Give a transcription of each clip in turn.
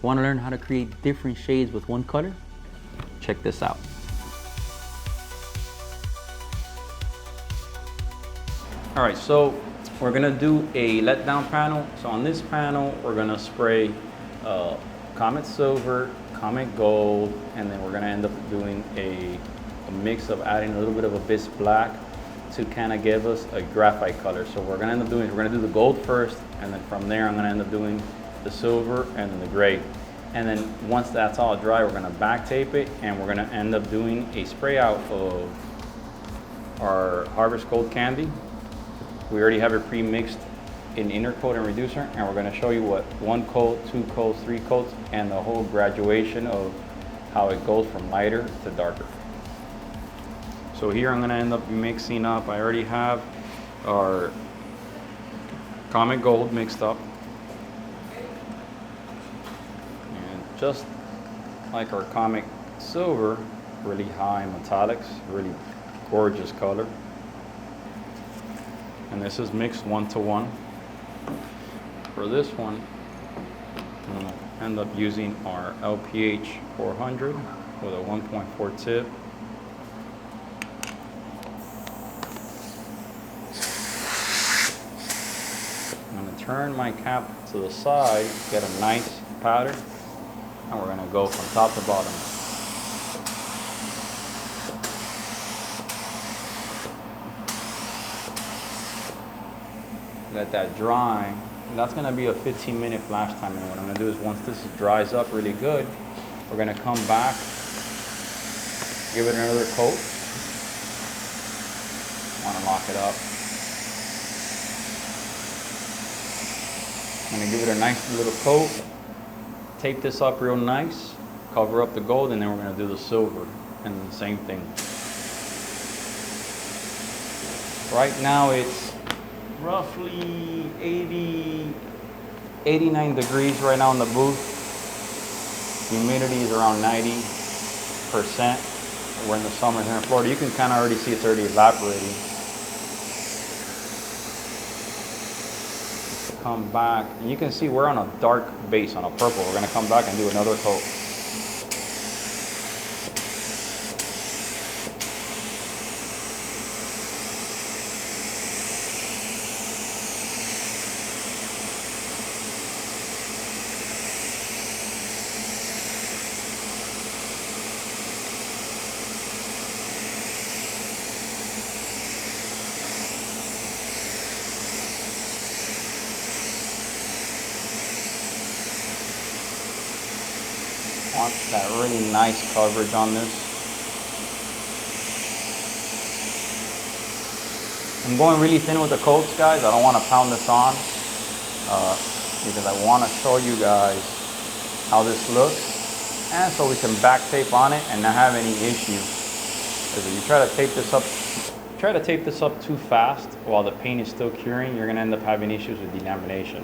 Want to learn how to create different shades with one color? Check this out. All right, so we're gonna do a letdown panel. So on this panel, we're gonna spray Comet Silver, Comet Gold, and then we're gonna end up doing a mix of adding a little bit of Abyss Black to kind of give us a graphite color. So we're gonna end up doing, we're gonna do the gold first, and then from there I'm gonna end up doing the silver and then the gray. And then once that's all dry, we're gonna back tape it, and we're gonna end up doing a spray out of our Harvest Gold candy. We already have it pre-mixed in inner coat and reducer, and we're gonna show you what 1 coat, 2 coats, 3 coats, and the whole graduation of how it goes from lighter to darker. So here I'm gonna end up mixing up, I already have our Comet Gold mixed up. And just like our Comet Silver, really high metallics, really gorgeous color. And this is mixed 1-to-1. For this one, I'm gonna end up using our LPH 400 with a 1.4 tip. I'm gonna turn my cap to the side, get a nice pattern, and we're gonna go from top to bottom. Let that dry. That's gonna be a 15-minute flash time, and what I'm gonna do is once this dries up really good, we're gonna come back, give it another coat. Wanna lock it up. I'm gonna give it a nice little coat, tape this up real nice, cover up the gold, and then we're gonna do the silver, and the same thing. Right now it's roughly 89 degrees right now in the booth. Humidity is around 90%. We're in the summer here in Florida. You can kind of already see it's already evaporating. Come back, and you can see we're on a dark base, on a purple. We're gonna come back and do another coat. Want that really nice coverage on this. I'm going really thin with the coats, guys. I don't want to pound this on because I want to show you guys how this looks, and so we can back tape on it and not have any issues. Because if you try to tape this up too fast while the paint is still curing, you're going to end up having issues with delamination.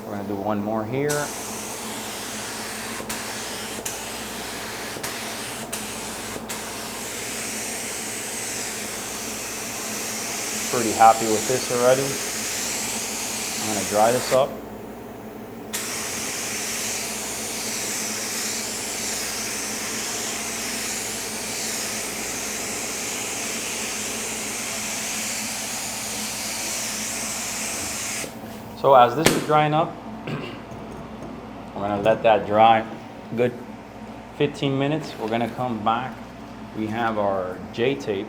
We're going to do one more here. Pretty happy with this already. I'm going to dry this up. So as this is drying up, we're gonna let that dry good 15 minutes. We're gonna come back. We have our J tape.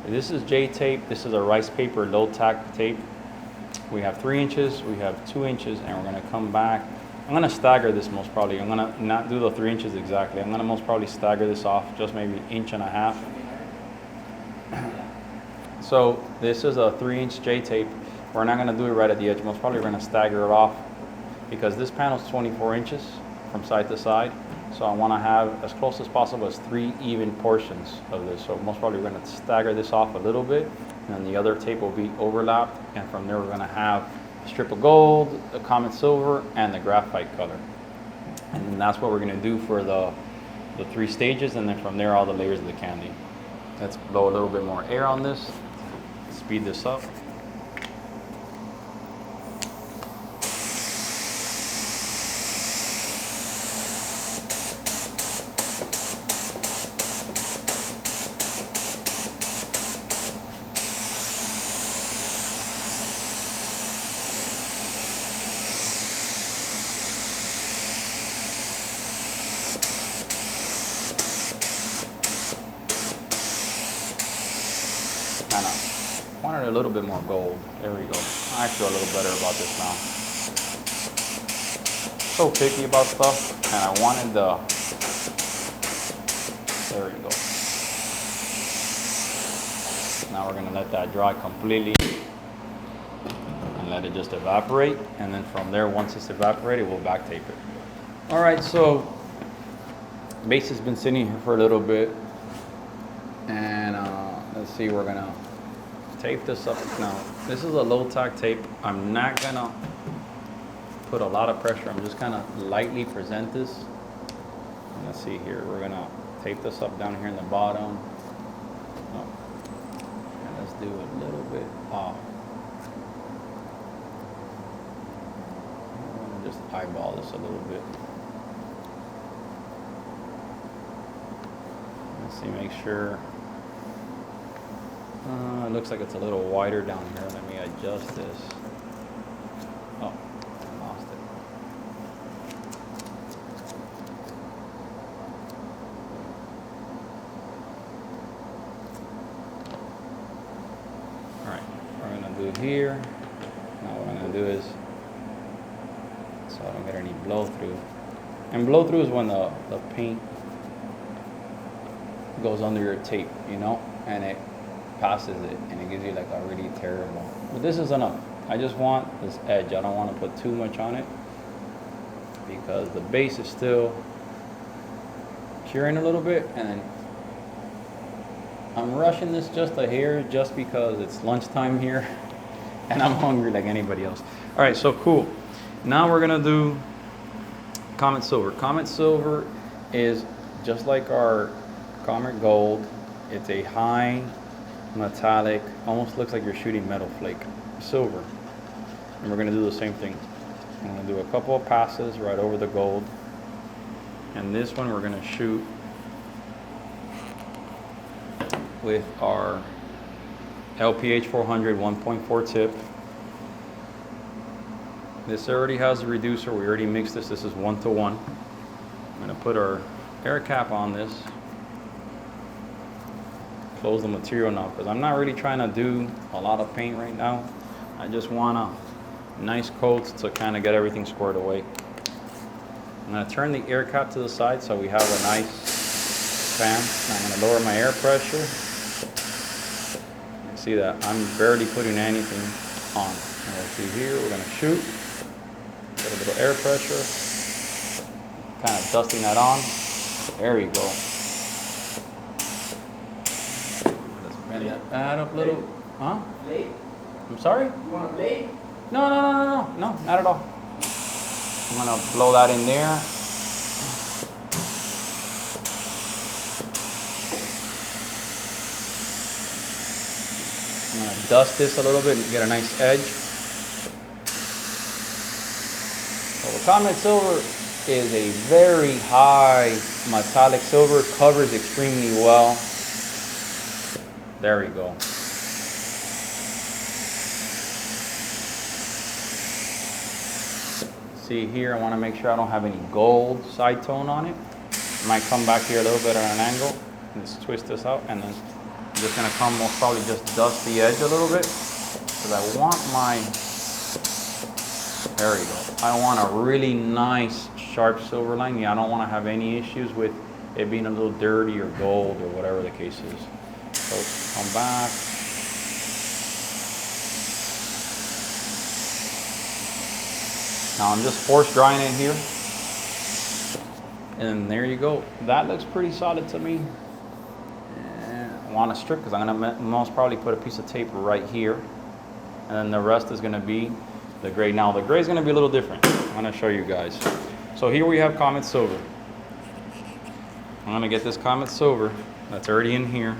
This is J tape. This is a rice paper low tack tape. We have 3 inches, we have 2 inches, and we're gonna come back. I'm gonna stagger this most probably. I'm gonna not do the 3 inches exactly. I'm gonna most probably stagger this off just maybe 1.5 inches. So this is a 3-inch J tape. We're not gonna do it right at the edge. Most probably we're gonna stagger it off because this panel is 24 inches from side to side. So I wanna have as close as possible as 3 even portions of this. So most probably we're gonna stagger this off a little bit, and then the other tape will be overlapped. And from there we're gonna have a strip of gold, a Comet Silver, and the graphite color. And then that's what we're gonna do for the 3 stages, and then from there all the layers of the candy. Let's blow a little bit more air on this, speed this up. a little bit more gold. There we go. I feel a little better about this now. So picky about stuff, and I wanted the, there we go. Now we're gonna let that dry completely and let it just evaporate. And then from there, once it's evaporated, we'll back tape it. All right, so base has been sitting here for a little bit. And let's see, we're gonna tape this up. Now, this is a low tack tape. I'm not gonna put a lot of pressure. I'm just gonna lightly present this. And let's see here, we're gonna tape this up down here in the bottom. Oh. And let's do a little bit off. I'm gonna just eyeball this a little bit. Let's see, make sure. It looks like it's a little wider down here. Let me adjust this. Oh, I lost it. All right, we're gonna do here. Now what I'm gonna do is, so I don't get any blow through. And blow through is when the paint goes under your tape, you know, and it passes it, and it gives you like a really terrible. But this is enough. I just want this edge. I don't want to put too much on it because the base is still curing a little bit, and then I'm rushing this just a hair just because it's lunchtime here and I'm hungry like anybody else. All right, so cool. Now we're gonna do Comet Silver. Comet Silver is just like our Comet Gold. It's a high metallic, almost looks like you're shooting metal flake, silver. And we're gonna do the same thing. I'm gonna do a couple of passes right over the gold. And this one we're gonna shoot with our LPH 400 1.4 tip. This already has a reducer. We already mixed this. This is 1-to-1. I'm gonna put our air cap on this. Close the material now because I'm not really trying to do a lot of paint right now. I just want a nice coat to kind of get everything squared away. I'm going to turn the air cap to the side so we have a nice fan. I'm going to lower my air pressure. You see that I'm barely putting anything on. And we'll see here, we're going to shoot. Get a little air pressure. Kind of dusting that on. There you go. Add up a little, huh? Blade? I'm sorry? You want a blade? No, not at all. I'm gonna blow that in there. I'm gonna dust this a little bit and get a nice edge. So the Comet Silver is a very high metallic silver, covers extremely well. There we go. See here, I want to make sure I don't have any gold side tone on it. I might come back here a little bit at an angle and just twist this out, and then I'm just going to come most probably just dust the edge a little bit because I want my, there we go. I want a really nice sharp silver line. Yeah, I don't want to have any issues with it being a little dirty or gold or whatever the case is. So come back. Now I'm just force drying it here. And there you go. That looks pretty solid to me. And I want to strip because I'm going to most probably put a piece of tape right here. And then the rest is going to be the gray. Now the gray is going to be a little different. I'm going to show you guys. So here we have Comet Silver. I'm going to get this Comet Silver that's already in here.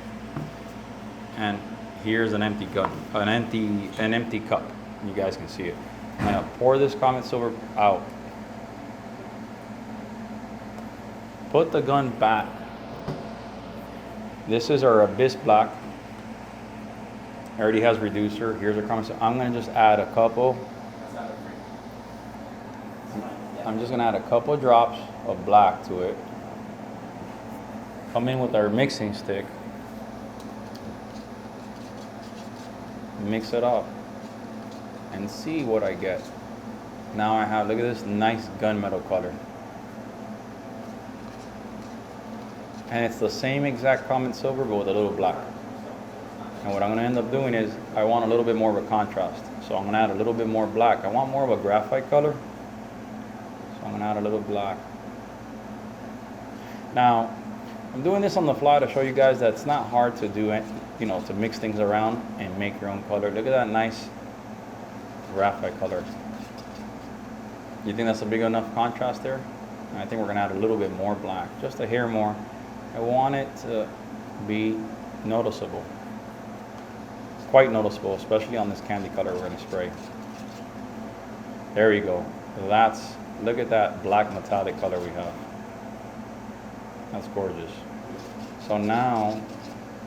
And here's an empty gun, an empty cup. You guys can see it. I'm gonna pour this Comet Silver out. Put the gun back. This is our Abyss Black. It already has reducer. Here's our Comet Silver. I'm gonna just add a couple. I'm just gonna add a couple drops of black to it. Come in with our mixing stick. mix it up and see what I get. Now I have, look at this nice gunmetal color. And it's the same exact common silver, but with a little black. And what I'm gonna end up doing is, I want a little bit more of a contrast. So I'm gonna add a little bit more black. I want more of a graphite color. So I'm gonna add a little black. Now, I'm doing this on the fly to show you guys that it's not hard to do it, you know, to mix things around and make your own color. Look at that nice graphite color. You think that's a big enough contrast there? I think we're gonna add a little bit more black, just a hair more. I want it to be noticeable. Quite noticeable, especially on this candy color we're gonna spray. There we go. Look at that black metallic color we have. That's gorgeous. So now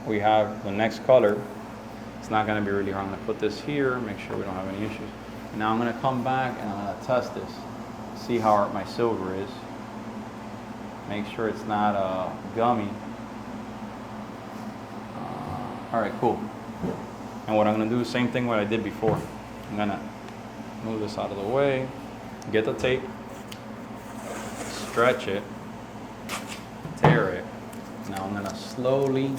we have the next color. It's not gonna be really hard. I'm gonna put this here, make sure we don't have any issues. Now I'm gonna come back and I'm gonna test this. See how my silver is. Make sure it's not gummy. All right, cool. And what I'm gonna do, same thing what I did before. I'm gonna move this out of the way, get the tape, stretch it, tear it. Now I'm gonna slowly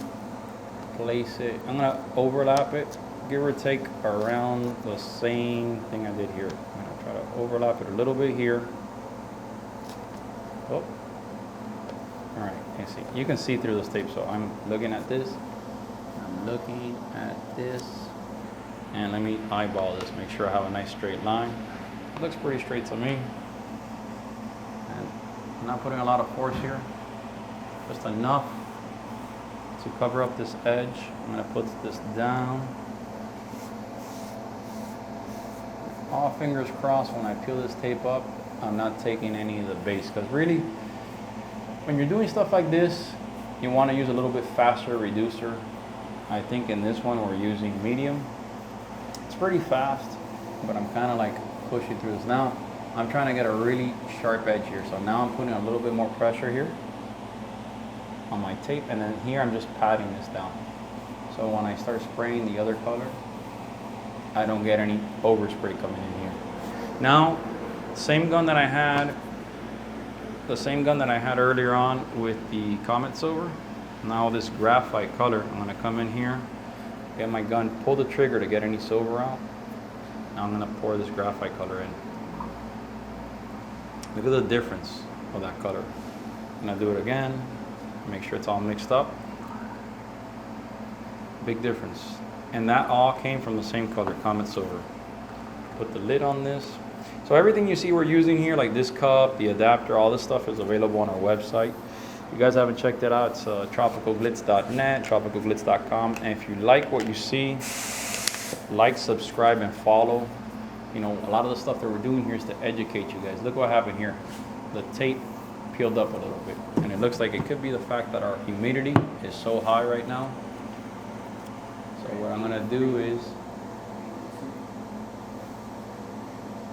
place it. I'm gonna overlap it, give or take around the same thing I did here. I'm gonna try to overlap it a little bit here. Oh, all right, you can see through this tape. So I'm looking at this. I'm looking at this, and let me eyeball this, make sure I have a nice straight line. It looks pretty straight to me. And I'm not putting a lot of force here, just enough to cover up this edge. I'm gonna put this down. All fingers crossed when I peel this tape up, I'm not taking any of the base, because really, when you're doing stuff like this, you wanna use a little bit faster reducer. I think in this one we're using medium. It's pretty fast, but I'm kind of like pushing through this. Now I'm trying to get a really sharp edge here. So now I'm putting a little bit more pressure here on my tape, and then here I'm just patting this down. So when I start spraying the other color, I don't get any overspray coming in here. Now, same gun that I had, earlier on with the Comet Silver. Now this graphite color, I'm gonna come in here, get my gun, pull the trigger to get any silver out. Now I'm gonna pour this graphite color in. Look at the difference of that color. I'm gonna do it again, make sure it's all mixed up. Big difference. And that all came from the same color, Comet Silver. Put the lid on this. So everything you see we're using here, like this cup, the adapter, all this stuff is available on our website. If you guys haven't checked it out, it's tropicalglitz.net, tropicalglitz.com. And if you like what you see, like, subscribe, and follow. You know, a lot of the stuff that we're doing here is to educate you guys. Look what happened here. The tape peeled up a little bit. And it looks like it could be the fact that our humidity is so high right now. So what I'm gonna do is,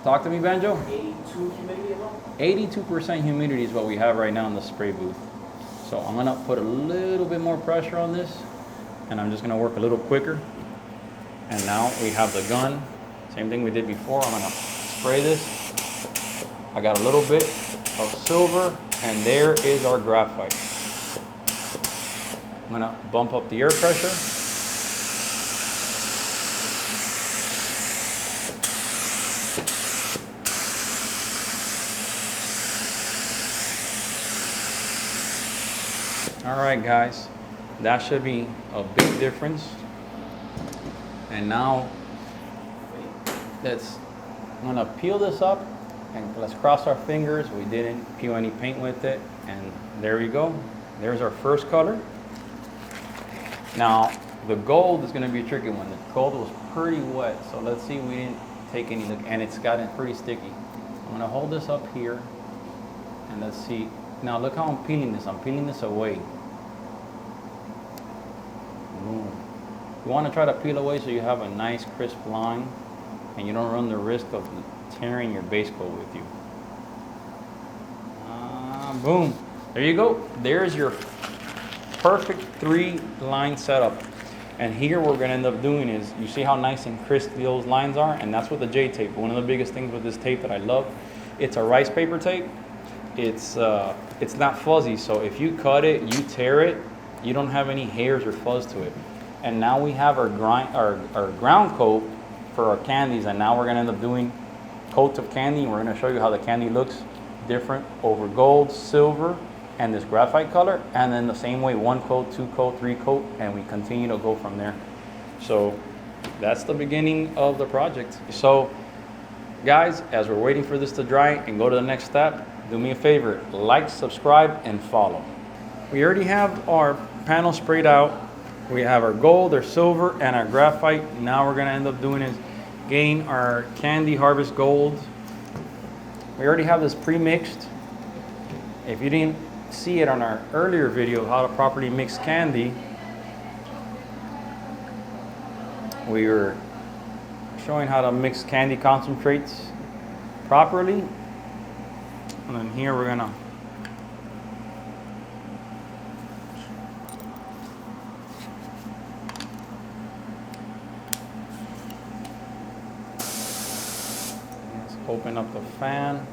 talk to me, Banjo. 82 humidity as well? 82% humidity is what we have right now in the spray booth. So I'm gonna put a little bit more pressure on this, and I'm just gonna work a little quicker. And now we have the gun. Same thing we did before. I'm gonna spray this. I got a little bit of silver, and there is our graphite. I'm gonna bump up the air pressure. All right, guys, that should be a big difference. And now I'm gonna peel this up, and let's cross our fingers. We didn't peel any paint with it, and there you go. There's our first color. Now the gold is gonna be a tricky one. The gold was pretty wet, so let's see. We didn't take any look, and it's gotten pretty sticky. I'm gonna hold this up here, and let's see. Now look how I'm peeling this. I'm peeling this away. You want to try to peel away so you have a nice crisp line and you don't run the risk of tearing your base coat with you. Boom. There you go. There's your perfect 3-line setup. And here what we're gonna end up doing is, you see how nice and crisp those lines are? And that's with the J tape. One of the biggest things with this tape that I love, it's a rice paper tape. It's not fuzzy, so if you cut it, you tear it, you don't have any hairs or fuzz to it. And now we have our ground coat for our candies, and now we're gonna end up doing coats of candy, and we're gonna show you how the candy looks different over gold, silver, and this graphite color, and then the same way, 1 coat, 2 coat, 3 coat, and we continue to go from there. So that's the beginning of the project. So guys, as we're waiting for this to dry and go to the next step, do me a favor, like, subscribe, and follow. We already have our panel sprayed out. We have our gold, our silver, and our graphite. Now we're gonna end up doing is getting our candy harvest gold. We already have this pre-mixed. If you didn't see it on our earlier video of how to properly mix candy, we were showing how to mix candy concentrates properly. And then here we're gonna let's open up the fan.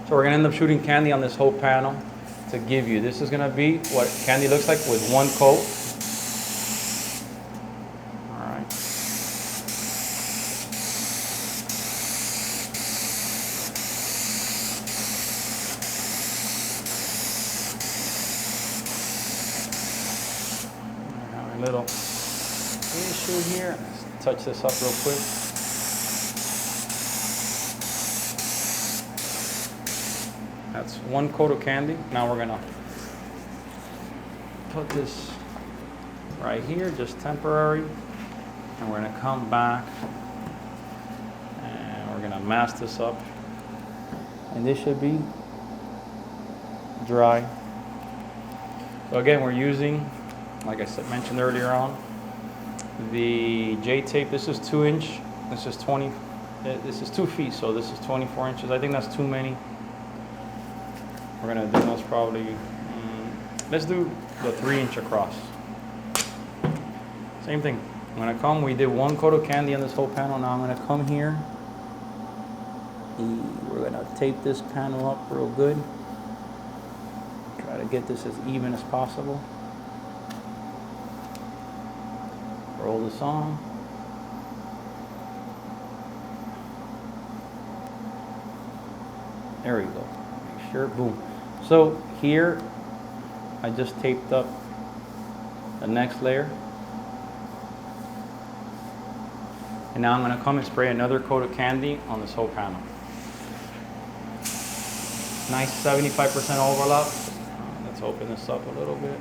So we're gonna end up shooting candy on this whole panel to give you. This is gonna be what candy looks like with 1 coat. All right. I have a little issue here. Let's touch this up real quick. That's 1 coat of candy. Now we're gonna put this right here, just temporary, and we're gonna come back and we're gonna mask this up, and this should be dry. So again, we're using, like I said, mentioned earlier on, the J tape. This is 2 inch. This is 20. This is 2 feet, so this is 24 inches. I think that's too many. We're gonna do most probably, let's do the 3 inch across. Same thing. I'm gonna come, we did 1 coat of candy on this whole panel. Now I'm gonna come here. We're gonna tape this panel up real good. Try to get this as even as possible. Roll this on. There we go. Make sure, boom. So here, I just taped up the next layer. And now I'm gonna come and spray another coat of candy on this whole panel. Nice 75% overlap. Let's open this up a little bit.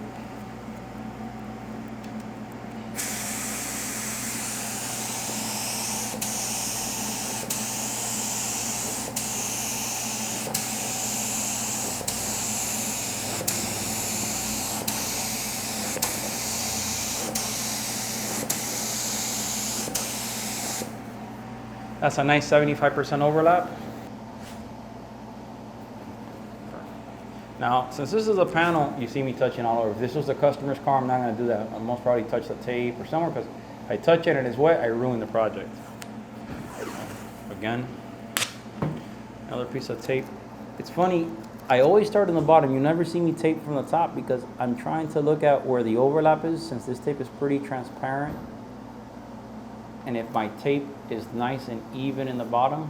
That's a nice 75% overlap. Now, since this is a panel, you see me touching all over. If this was the customer's car, I'm not gonna do that. I'll most probably touch the tape or somewhere, because if I touch it and it's wet, I ruin the project. Again, another piece of tape. It's funny, I always start on the bottom. You never see me tape from the top because I'm trying to look at where the overlap is, since this tape is pretty transparent. And if my tape is nice and even in the bottom,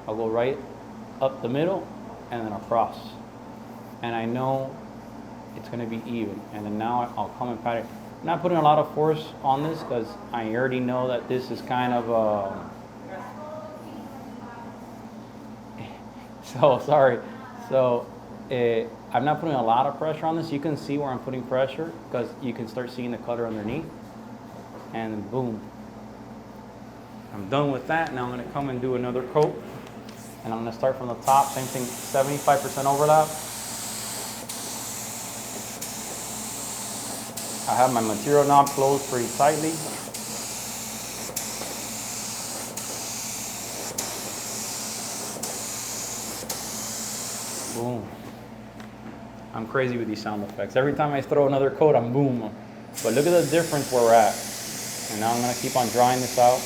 I'll go right up the middle and then across. And I know it's gonna be even. And then now I'll come and pat it. I'm not putting a lot of force on this because I already know that this is kind of so sorry. So I'm not putting a lot of pressure on this. You can see where I'm putting pressure because you can start seeing the color underneath. And boom. I'm done with that. Now I'm gonna come and do another coat. And I'm gonna start from the top, same thing, 75% overlap. I have my material knob closed pretty tightly. boom. I'm crazy with these sound effects. Every time I throw another coat, I'm boom. But look at the difference where we're at. And now I'm gonna keep on drying this out.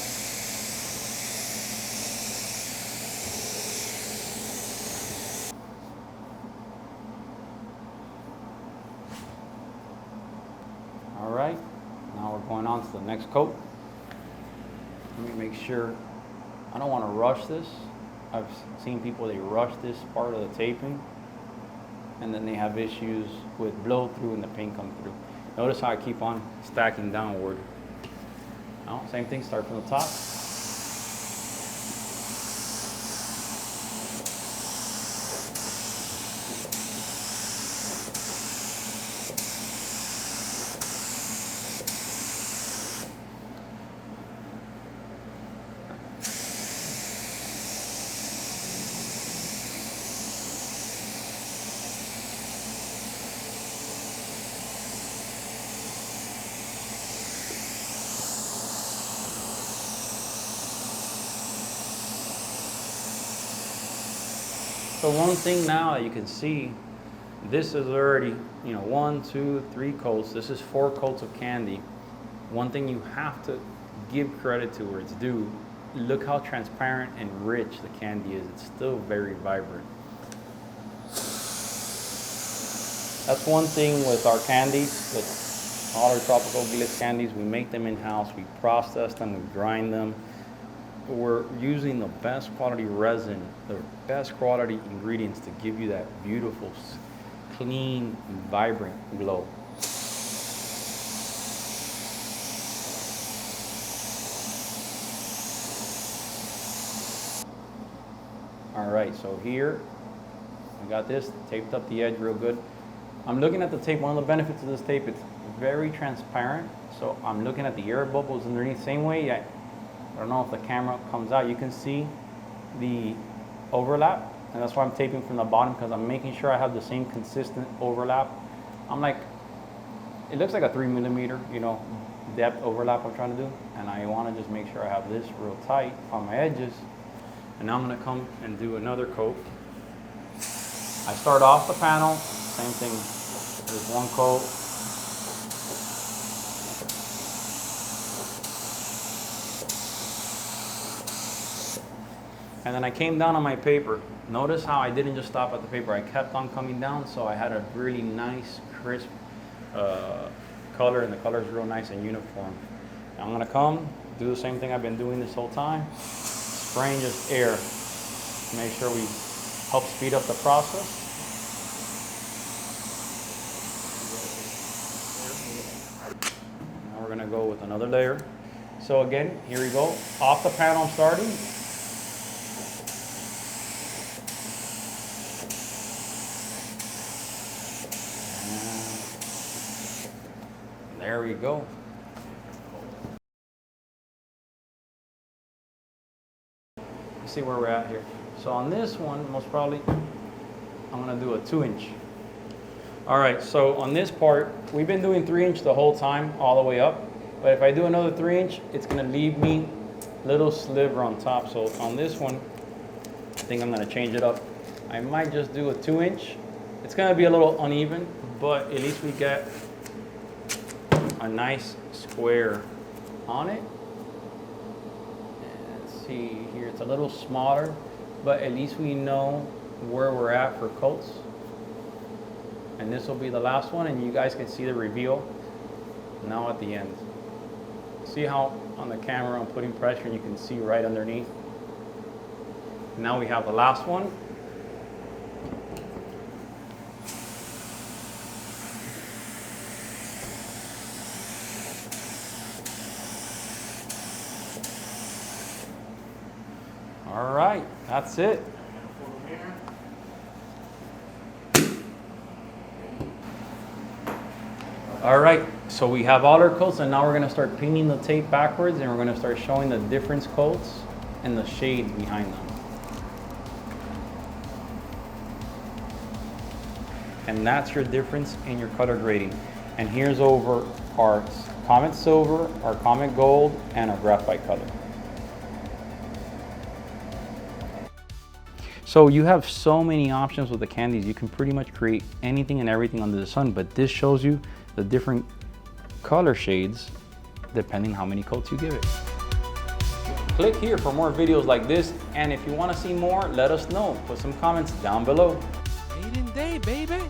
All right, now we're going on to the next coat. Let me make sure, I don't wanna rush this. I've seen people, they rush this part of the taping and then they have issues with blow through and the paint come through. Notice how I keep on stacking downward. Now, same thing, start from the top. So one thing now that you can see, this is already, 1, 2, 3 coats. This is 4 coats of candy. One thing you have to give credit to where it's due, look how transparent and rich the candy is. It's still very vibrant. That's one thing with our candies, with all our tropical glitz candies, we make them in-house, we process them, we grind them. We're using the best quality resin, the best quality ingredients to give you that beautiful, clean, vibrant glow. All right, so here, I got this, taped up the edge real good. I'm looking at the tape. One of the benefits of this tape, it's very transparent. So I'm looking at the air bubbles underneath. Same way, I don't know if the camera comes out, you can see the overlap. And that's why I'm taping from the bottom, because I'm making sure I have the same consistent overlap. I'm like, it looks like a 3mm, depth overlap I'm trying to do. And I want to just make sure I have this real tight on my edges. And now I'm going to come and do another coat. I start off the panel, same thing, there's one coat. And then I came down on my paper. Notice how I didn't just stop at the paper, I kept on coming down, so I had a really nice, crisp color, and the color is real nice and uniform. Now I'm going to come, do the same thing I've been doing this whole time, spraying just air. Make sure we help speed up the process. Now we're going to go with another layer. So again, here we go. Off the panel I'm starting. And there we go. See where we're at here. So on this one, most probably, I'm gonna do a 2-inch. All right, so on this part, we've been doing 3-inch the whole time, all the way up. But if I do another 3-inch, it's gonna leave me a little sliver on top. So on this one, I think I'm gonna change it up. I might just do a 2-inch. It's gonna be a little uneven, but at least we get a nice square on it. See here, it's a little smaller, but at least we know where we're at for coats. And this will be the last one, and you guys can see the reveal now at the end. See how on the camera I'm putting pressure and you can see right underneath. Now we have the last one. All right, that's it. All right, so we have all our coats, and now we're gonna start pinging the tape backwards, and we're gonna start showing the difference coats and the shades behind them. And that's your difference in your color grading. And here's over our Comet Silver, our Comet Gold, and our Graphite color. So you have so many options with the candies. You can pretty much create anything and everything under the sun, but this shows you the different color shades depending how many coats you give it. Click here for more videos like this, and if you want to see more, let us know. Put some comments down below. Maiden day, baby.